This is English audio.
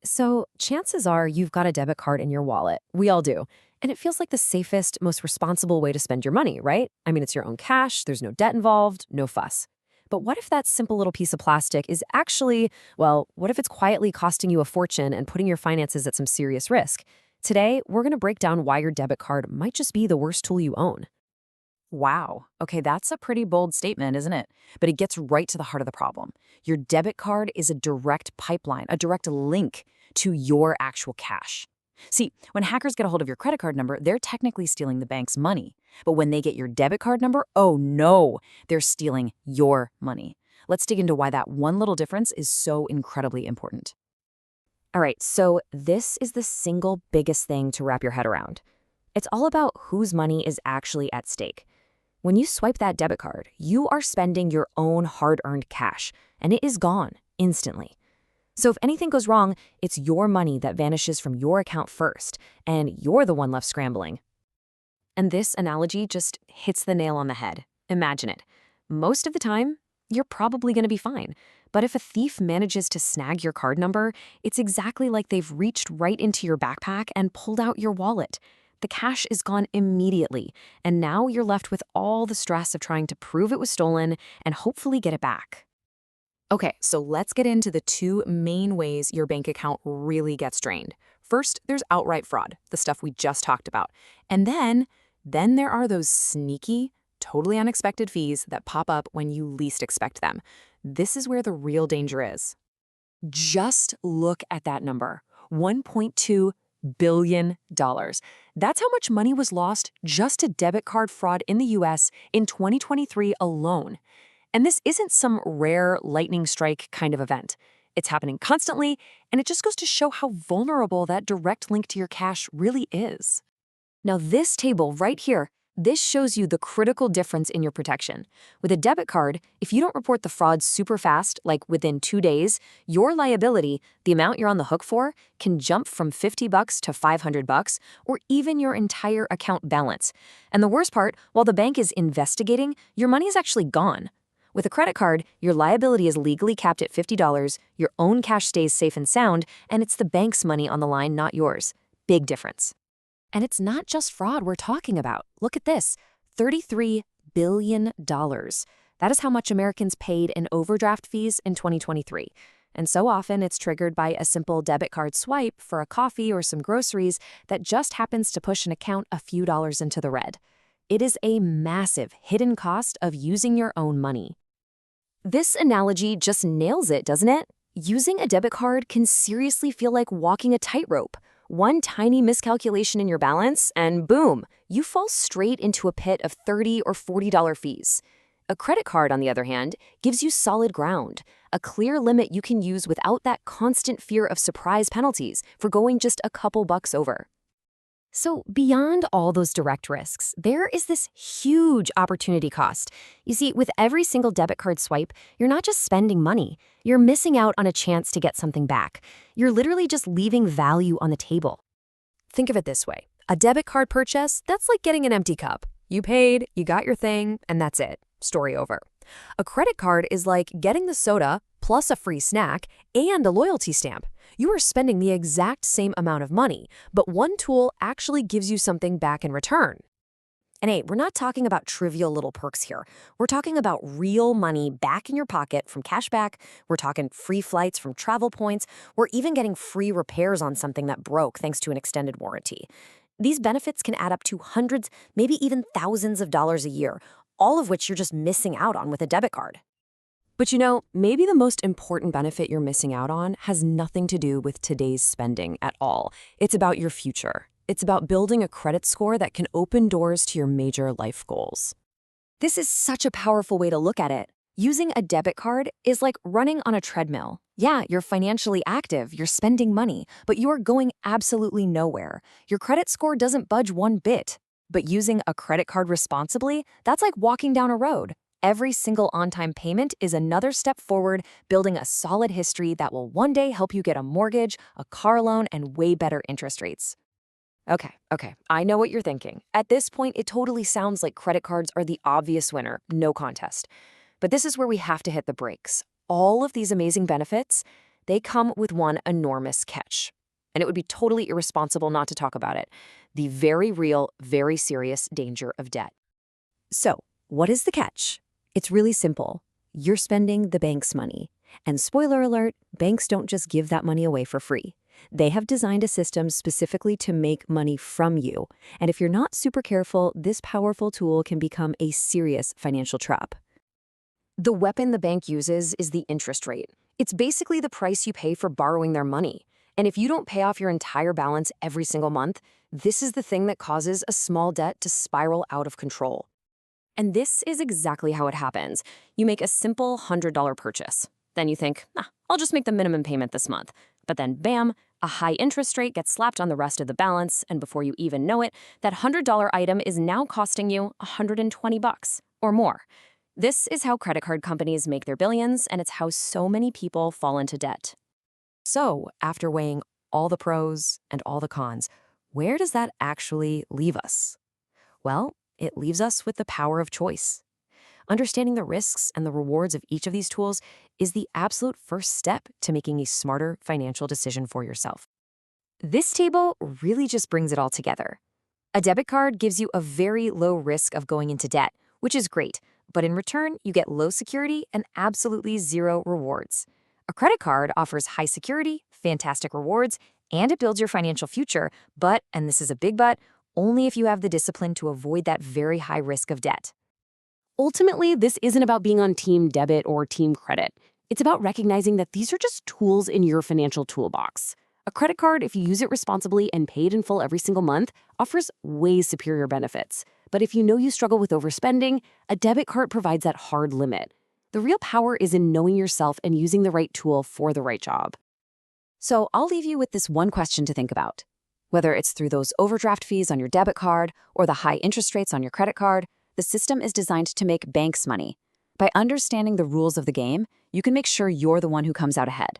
So, chances are you've got a debit card in your wallet. We all do. And it feels like the safest, most responsible way to spend your money, right? I mean, it's your own cash, there's no debt involved, no fuss. But what if that simple little piece of plastic is actually, well, what if it's quietly costing you a fortune and putting your finances at some serious risk? Today, we're going to break down why your debit card might just be the worst tool you own. Wow. Okay, that's a pretty bold statement, isn't it? But it gets right to the heart of the problem. Your debit card is a direct pipeline, a direct link to your actual cash. See, when hackers get a hold of your credit card number, they're technically stealing the bank's money. But when they get your debit card number, oh no, they're stealing your money. Let's dig into why that one little difference is so incredibly important. All right, so this is the single biggest thing to wrap your head around. It's all about whose money is actually at stake. When you swipe that debit card, you are spending your own hard-earned cash, and it is gone instantly. So if anything goes wrong, it's your money that vanishes from your account first, and you're the one left scrambling. And this analogy just hits the nail on the head. Imagine it. Most of the time, you're probably going to be fine. But if a thief manages to snag your card number, it's exactly like they've reached right into your backpack and pulled out your wallet. The cash is gone immediately, and now you're left with all the stress of trying to prove it was stolen and hopefully get it back. Okay, so let's get into the two main ways your bank account really gets drained. First, there's outright fraud, the stuff we just talked about. And then there are those sneaky, totally unexpected fees that pop up when you least expect them. This is where the real danger is. Just look at that number, $1.2 billion. That's how much money was lost just to debit card fraud in the US in 2023 alone. And this isn't some rare lightning strike kind of event. It's happening constantly, and it just goes to show how vulnerable that direct link to your cash really is. Now, this table right here, this shows you the critical difference in your protection. With a debit card, if you don't report the fraud super fast, like within 2 days, your liability, the amount you're on the hook for, can jump from $50 to $500, or even your entire account balance. And the worst part, while the bank is investigating, your money is actually gone. With a credit card, your liability is legally capped at $50, your own cash stays safe and sound, and it's the bank's money on the line, not yours. Big difference. And it's not just fraud we're talking about. Look at this, $33 billion. That is how much Americans paid in overdraft fees in 2023. And so often it's triggered by a simple debit card swipe for a coffee or some groceries that just happens to push an account a few dollars into the red. It is a massive hidden cost of using your own money. This analogy just nails it, doesn't it? Using a debit card can seriously feel like walking a tightrope. One tiny miscalculation in your balance, and boom, you fall straight into a pit of $30 or $40 fees. A credit card, on the other hand, gives you solid ground, a clear limit you can use without that constant fear of surprise penalties for going just a couple bucks over. So beyond all those direct risks, there is this huge opportunity cost. You see, with every single debit card swipe, you're not just spending money, you're missing out on a chance to get something back. You're literally just leaving value on the table. Think of it this way. A debit card purchase, that's like getting an empty cup. You paid, you got your thing, and that's it. Story over. A credit card is like getting the soda plus a free snack and a loyalty stamp. You are spending the exact same amount of money, but one tool actually gives you something back in return. And hey, we're not talking about trivial little perks here. We're talking about real money back in your pocket from cashback. We're talking free flights from travel points. We're even getting free repairs on something that broke thanks to an extended warranty. These benefits can add up to hundreds, maybe even thousands of dollars a year, all of which you're just missing out on with a debit card. But you know, maybe the most important benefit you're missing out on has nothing to do with today's spending at all. It's about your future. It's about building a credit score that can open doors to your major life goals. This is such a powerful way to look at it. Using a debit card is like running on a treadmill. Yeah, you're financially active, you're spending money, but you are going absolutely nowhere. Your credit score doesn't budge one bit. But using a credit card responsibly, that's like walking down a road. Every single on-time payment is another step forward, building a solid history that will one day help you get a mortgage, a car loan, and way better interest rates. Okay, I know what you're thinking. At this point, it totally sounds like credit cards are the obvious winner, no contest. But this is where we have to hit the brakes. All of these amazing benefits, they come with one enormous catch. And it would be totally irresponsible not to talk about it. The very real, very serious danger of debt. So, what is the catch? It's really simple. You're spending the bank's money. And spoiler alert, banks don't just give that money away for free. They have designed a system specifically to make money from you. And if you're not super careful, this powerful tool can become a serious financial trap. The weapon the bank uses is the interest rate. It's basically the price you pay for borrowing their money. And if you don't pay off your entire balance every single month, this is the thing that causes a small debt to spiral out of control. And this is exactly how it happens. You make a simple $100 purchase. Then you think, I'll just make the minimum payment this month. But then bam, a high interest rate gets slapped on the rest of the balance, and before you even know it, that $100 item is now costing you $120 or more. This is how credit card companies make their billions, and it's how so many people fall into debt. So, after weighing all the pros and all the cons, where does that actually leave us? Well, it leaves us with the power of choice. Understanding the risks and the rewards of each of these tools is the absolute first step to making a smarter financial decision for yourself. This table really just brings it all together. A debit card gives you a very low risk of going into debt, which is great, but in return, you get low security and absolutely zero rewards. A credit card offers high security, fantastic rewards, and it builds your financial future, but, and this is a big but, only if you have the discipline to avoid that very high risk of debt. Ultimately, this isn't about being on team debit or team credit. It's about recognizing that these are just tools in your financial toolbox. A credit card, if you use it responsibly and pay it in full every single month, offers way superior benefits. But if you know you struggle with overspending, a debit card provides that hard limit. The real power is in knowing yourself and using the right tool for the right job. So I'll leave you with this one question to think about. Whether it's through those overdraft fees on your debit card or the high interest rates on your credit card, the system is designed to make banks money. By understanding the rules of the game, you can make sure you're the one who comes out ahead.